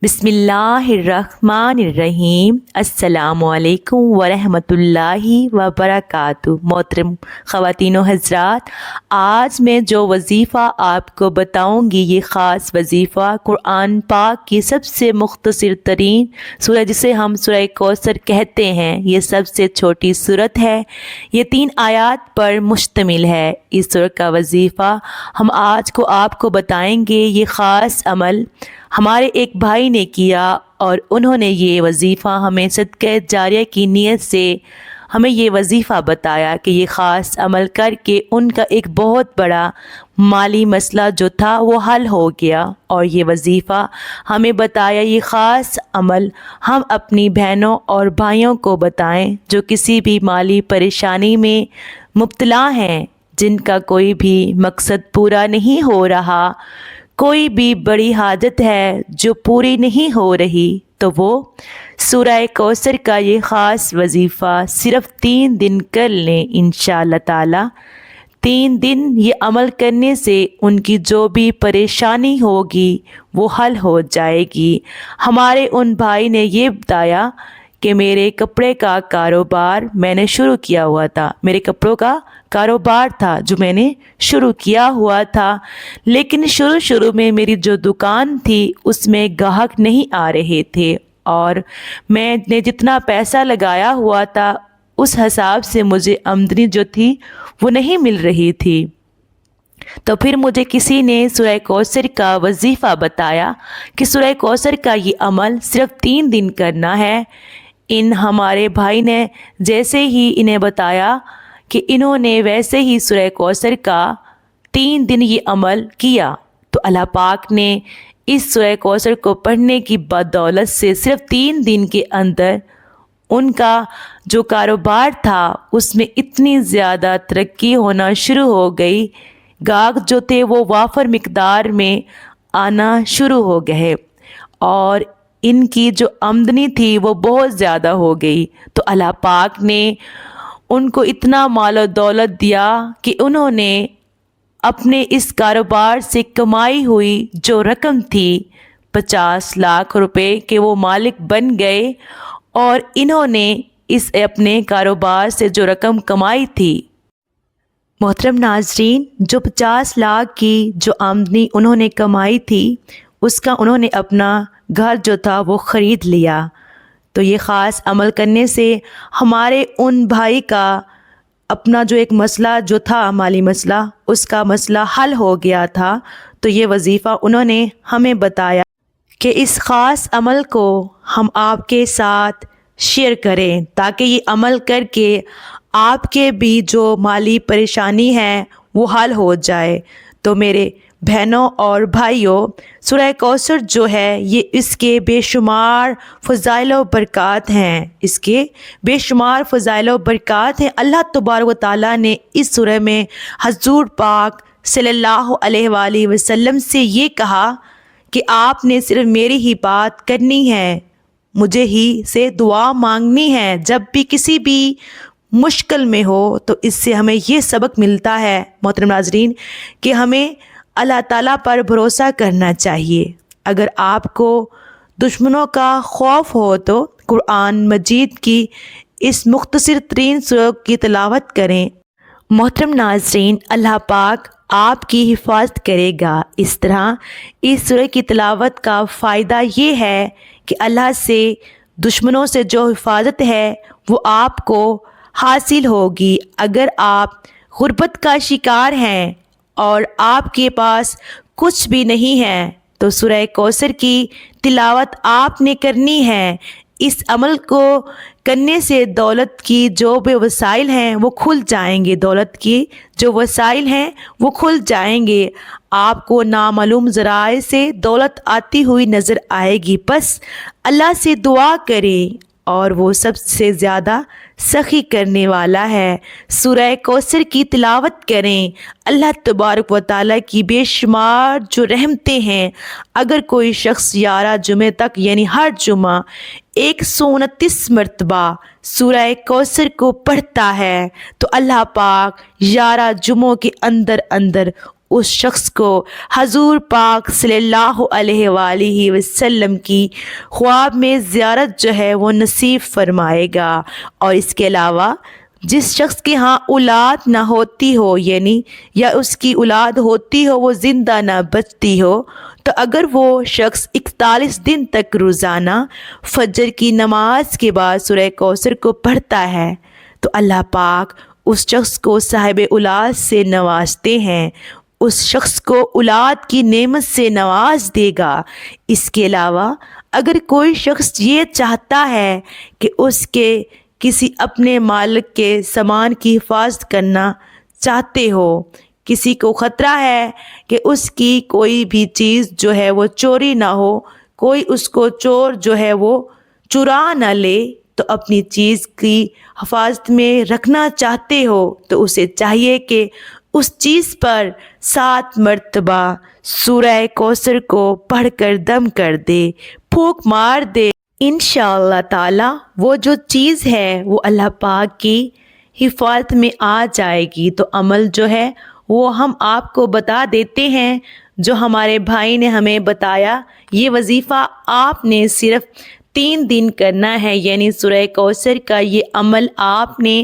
بسم اللہ الرحمن الرحیم۔ السلام علیکم ورحمۃ اللہ وبرکاتہ۔ محترم خواتین و حضرات، آج میں جو وظیفہ آپ کو بتاؤں گی یہ خاص وظیفہ قرآن پاک کی سب سے مختصر ترین سورہ جسے ہم سورہ کوثر کہتے ہیں، یہ سب سے چھوٹی سورت ہے، یہ 3 آیات پر مشتمل ہے۔ اس سورہ کا وظیفہ ہم آج آپ کو بتائیں گے۔ یہ خاص عمل ہمارے ایک بھائی نے کیا اور انہوں نے یہ وظیفہ ہمیں صدقہ جاریہ کی نیت سے ہمیں یہ وظیفہ بتایا کہ یہ خاص عمل کر کے ان کا ایک بہت بڑا مالی مسئلہ جو تھا وہ حل ہو گیا، اور یہ وظیفہ ہمیں بتایا یہ خاص عمل ہم اپنی بہنوں اور بھائیوں کو بتائیں جو کسی بھی مالی پریشانی میں مبتلا ہیں، جن کا کوئی بھی مقصد پورا نہیں ہو رہا، کوئی بھی بڑی حاجت ہے جو پوری نہیں ہو رہی، تو وہ سورہ کوثر کا یہ خاص وظیفہ صرف 3 دن کر لیں انشاءاللہ تعالی۔ 3 دن یہ عمل کرنے سے ان کی جو بھی پریشانی ہوگی وہ حل ہو جائے گی۔ ہمارے ان بھائی نے یہ بتایا کہ میرے کپڑے کا کاروبار میں نے شروع کیا ہوا تھا، میرے کپڑوں کا کاروبار تھا جو میں نے شروع کیا ہوا تھا، لیکن شروع میں میری جو دکان تھی اس میں گاہک نہیں آ رہے تھے، اور میں نے جتنا پیسہ لگایا ہوا تھا اس حساب سے مجھے آمدنی جو تھی وہ نہیں مل رہی تھی۔ تو پھر مجھے کسی نے سورہ کوثر کا وظیفہ بتایا کہ سورہ کوثر کا یہ عمل صرف 3 دن کرنا ہے۔ ان ہمارے بھائی نے جیسے ہی انہیں بتایا کہ انہوں نے ویسے ہی سورہ کوثر کا 3 دن یہ عمل کیا، تو اللہ پاک نے اس سورہ کوثر کو پڑھنے کی بدولت سے صرف 3 دن کے اندر ان کا جو کاروبار تھا اس میں اتنی زیادہ ترقی ہونا شروع ہو گئی، گاہک جو تھے وہ وافر مقدار میں آنا شروع ہو گئے، اور ان کی جو آمدنی تھی وہ بہت زیادہ ہو گئی۔ تو اللہ پاک نے ان کو اتنا مال و دولت دیا کہ انہوں نے اپنے اس کاروبار سے کمائی ہوئی جو رقم تھی 50 لاکھ روپے کے وہ مالک بن گئے، اور انہوں نے اس اپنے کاروبار سے جو رقم کمائی تھی، محترم ناظرین، جو 50 لاکھ کی جو آمدنی انہوں نے کمائی تھی اس کا انہوں نے اپنا گھر جو تھا وہ خرید لیا۔ تو یہ خاص عمل کرنے سے ہمارے ان بھائی کا اپنا جو ایک مسئلہ جو تھا مالی مسئلہ اس کا مسئلہ حل ہو گیا تھا۔ تو یہ وظیفہ انہوں نے ہمیں بتایا کہ اس خاص عمل کو ہم آپ کے ساتھ شیئر کریں تاکہ یہ عمل کر کے آپ کے بھی جو مالی پریشانی ہے وہ حل ہو جائے۔ تو میرے بہنوں اور بھائیوں، سورہ کوثر جو ہے یہ اس کے بے شمار فضائل و برکات ہیں، اس کے بے شمار فضائل و برکات ہیں۔ اللہ تبارک و تعالیٰ نے اس سورہ میں حضور پاک صلی اللہ علیہ وآلہ وسلم سے یہ کہا کہ آپ نے صرف میری ہی بات کرنی ہے، مجھے ہی سے دعا مانگنی ہے جب بھی کسی بھی مشکل میں ہو۔ تو اس سے ہمیں یہ سبق ملتا ہے محترم ناظرین کہ ہمیں اللہ تعالیٰ پر بھروسہ کرنا چاہیے۔ اگر آپ کو دشمنوں کا خوف ہو تو قرآن مجید کی اس مختصر ترین سورہ کی تلاوت کریں۔ محترم ناظرین، اللہ پاک آپ کی حفاظت کرے گا۔ اس طرح اس سورہ کی تلاوت کا فائدہ یہ ہے کہ اللہ سے دشمنوں سے جو حفاظت ہے وہ آپ کو حاصل ہوگی۔ اگر آپ غربت کا شکار ہیں اور آپ کے پاس کچھ بھی نہیں ہے تو سورہ کوثر کی تلاوت آپ نے کرنی ہے۔ اس عمل کو کرنے سے دولت کی جو بھی وسائل ہیں وہ کھل جائیں گے، دولت کی جو وسائل ہیں وہ کھل جائیں گے، آپ کو نامعلوم ذرائع سے دولت آتی ہوئی نظر آئے گی۔ بس اللہ سے دعا کریں اور وہ سب سے زیادہ سخی کرنے والا ہے۔ سورہ کوثر کی تلاوت کریں۔ اللہ تبارک و تعالیٰ کی بے شمار جو رحمتیں ہیں، اگر کوئی شخص 11 جمعے تک یعنی ہر جمعہ 129 مرتبہ سورہ کوثر کو پڑھتا ہے تو اللہ پاک 11 جمعوں کے اندر اس شخص کو حضور پاک صلی اللہ علیہ وآلہ وسلم کی خواب میں زیارت جو ہے وہ نصیب فرمائے گا۔ اور اس کے علاوہ جس شخص کے ہاں اولاد نہ ہوتی ہو، یعنی یا اس کی اولاد ہوتی ہو وہ زندہ نہ بچتی ہو، تو اگر وہ شخص 41 دن تک روزانہ فجر کی نماز کے بعد سورہ کوثر کو پڑھتا ہے تو اللہ پاک اس شخص کو صاحب اولاد سے نوازتے ہیں، اس شخص کو اولاد کی نعمت سے نواز دے گا۔ اس کے علاوہ اگر کوئی شخص یہ چاہتا ہے کہ اس کے کسی اپنے مالک کے سامان کی حفاظت کرنا چاہتے ہو، کسی کو خطرہ ہے کہ اس کی کوئی بھی چیز جو ہے وہ چوری نہ ہو، کوئی اس کو چور جو ہے وہ چرا نہ لے، تو اپنی چیز کی حفاظت میں رکھنا چاہتے ہو تو اسے چاہیے کہ اس چیز پر 7 مرتبہ سورہ کوثر کو پڑھ کر دم کر دے، پھونک مار دے۔ انشاءاللہ تعالی وہ جو چیز ہے وہ اللہ پاک کی حفاظت میں آ جائے گی۔ تو عمل جو ہے وہ ہم آپ کو بتا دیتے ہیں، جو ہمارے بھائی نے ہمیں بتایا۔ یہ وظیفہ آپ نے صرف 3 دن کرنا ہے، یعنی سورہ کوثر کا یہ عمل آپ نے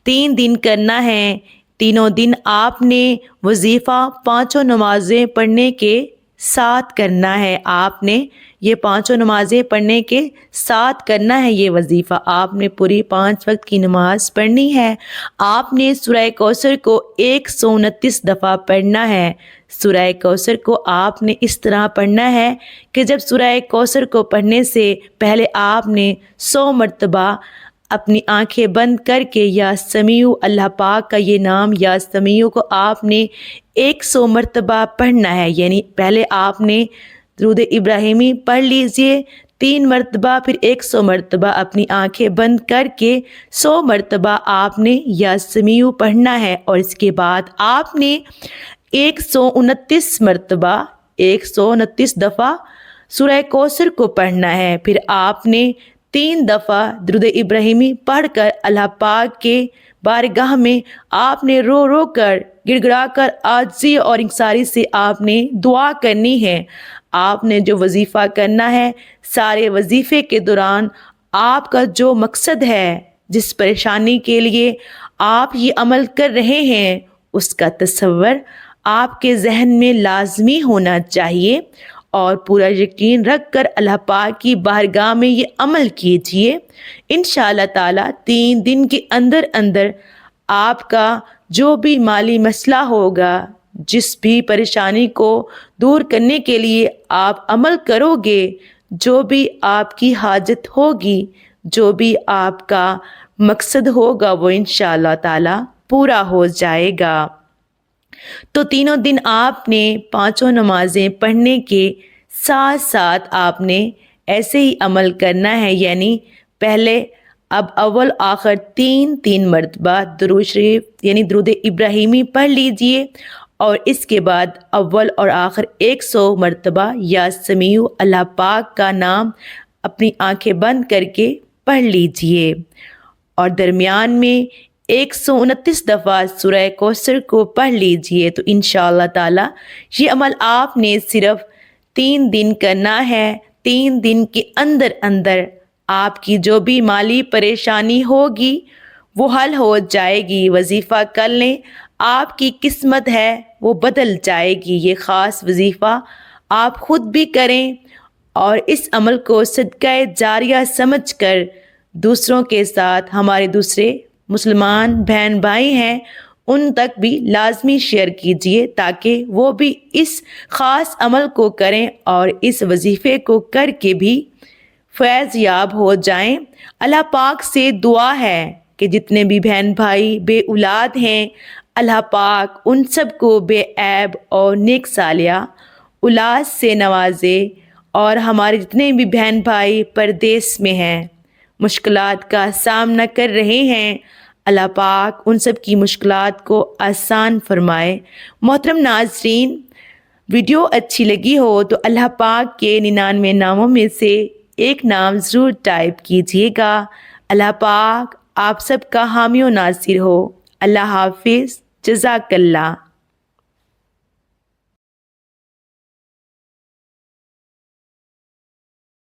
3 دن کرنا ہے۔ تینوں دن آپ نے وظیفہ 5 نمازیں پڑھنے کے ساتھ کرنا ہے۔ آپ نے یہ 5 نمازیں پڑھنے کے ساتھ کرنا ہے۔ یہ وظیفہ آپ نے پوری 5 وقت کی نماز پڑھنی ہے۔ آپ نے سورہ کوثر کو 129 دفعہ پڑھنا ہے۔ سورہ کوثر کو آپ نے اس طرح پڑھنا ہے کہ جب سورہ کوثر کو پڑھنے سے پہلے آپ نے 100 مرتبہ اپنی آنکھیں بند کر کے یا سمیع، اللہ پاک کا یہ نام یا سمیع کو آپ نے 100 مرتبہ پڑھنا ہے۔ یعنی پہلے آپ نے درود ابراہیمی پڑھ لیجئے 3 مرتبہ، پھر 100 مرتبہ اپنی آنکھیں بند کر کے 100 مرتبہ آپ نے یا سمیع پڑھنا ہے، اور اس کے بعد آپ نے 129 مرتبہ 129 دفعہ سورہ کوثر کو پڑھنا ہے۔ پھر آپ نے 3 دفعہ درود ابراہیمی پڑھ کر اللہ پاک کے بارگاہ میں آپ نے رو رو کر، گڑ گڑا کر، عاجزی اور انکساری سے آپ نے دعا کرنی ہے۔ آپ نے جو وظیفہ کرنا ہے، سارے وظیفے کے دوران آپ کا جو مقصد ہے، جس پریشانی کے لیے آپ یہ عمل کر رہے ہیں، اس کا تصور آپ کے ذہن میں لازمی ہونا چاہیے، اور پورا یقین رکھ کر اللہ پاک کی بارگاہ میں یہ عمل کیجئے۔ انشاءاللہ تعالی 3 دن کے اندر اندر آپ کا جو بھی مالی مسئلہ ہوگا، جس بھی پریشانی کو دور کرنے کے لیے آپ عمل کرو گے، جو بھی آپ کی حاجت ہوگی، جو بھی آپ کا مقصد ہوگا، وہ انشاءاللہ تعالی پورا ہو جائے گا۔ تو تینوں دن آپ نے 5 نمازیں پڑھنے کے ساتھ ساتھ آپ نے ایسے ہی عمل کرنا ہے، یعنی پہلے اب اول آخر 3 مرتبہ درود شریف یعنی درود ابراہیمی پڑھ لیجئے، اور اس کے بعد اول اور آخر 100 مرتبہ یا سمیع اللہ پاک کا نام اپنی آنکھیں بند کر کے پڑھ لیجئے، اور درمیان میں 129 دفعہ سورہ کوثر کو پڑھ لیجئے۔ تو انشاءاللہ تعالی یہ عمل آپ نے صرف 3 دن کرنا ہے۔ 3 دن کے اندر اندر آپ کی جو بھی مالی پریشانی ہوگی وہ حل ہو جائے گی۔ وظیفہ کر لیں، آپ کی قسمت ہے وہ بدل جائے گی۔ یہ خاص وظیفہ آپ خود بھی کریں، اور اس عمل کو صدقہ جاریہ سمجھ کر دوسروں کے ساتھ، ہمارے دوسرے مسلمان بہن بھائی ہیں، ان تک بھی لازمی شیئر کیجئے، تاکہ وہ بھی اس خاص عمل کو کریں اور اس وظیفے کو کر کے بھی فیض یاب ہو جائیں۔ اللہ پاک سے دعا ہے کہ جتنے بھی بہن بھائی بے اولاد ہیں، اللہ پاک ان سب کو بے عیب اور نیک صالحہ اولاد سے نوازے، اور ہمارے جتنے بھی بہن بھائی پردیس میں ہیں، مشکلات کا سامنا کر رہے ہیں، اللہ پاک ان سب کی مشکلات کو آسان فرمائے۔ محترم ناظرین، ویڈیو اچھی لگی ہو تو اللہ پاک کے 99 ناموں میں سے ایک نام ضرور ٹائپ کیجیے گا۔ اللہ پاک آپ سب کا حامی و ناصر ہو۔ اللہ حافظ، جزاک اللہ۔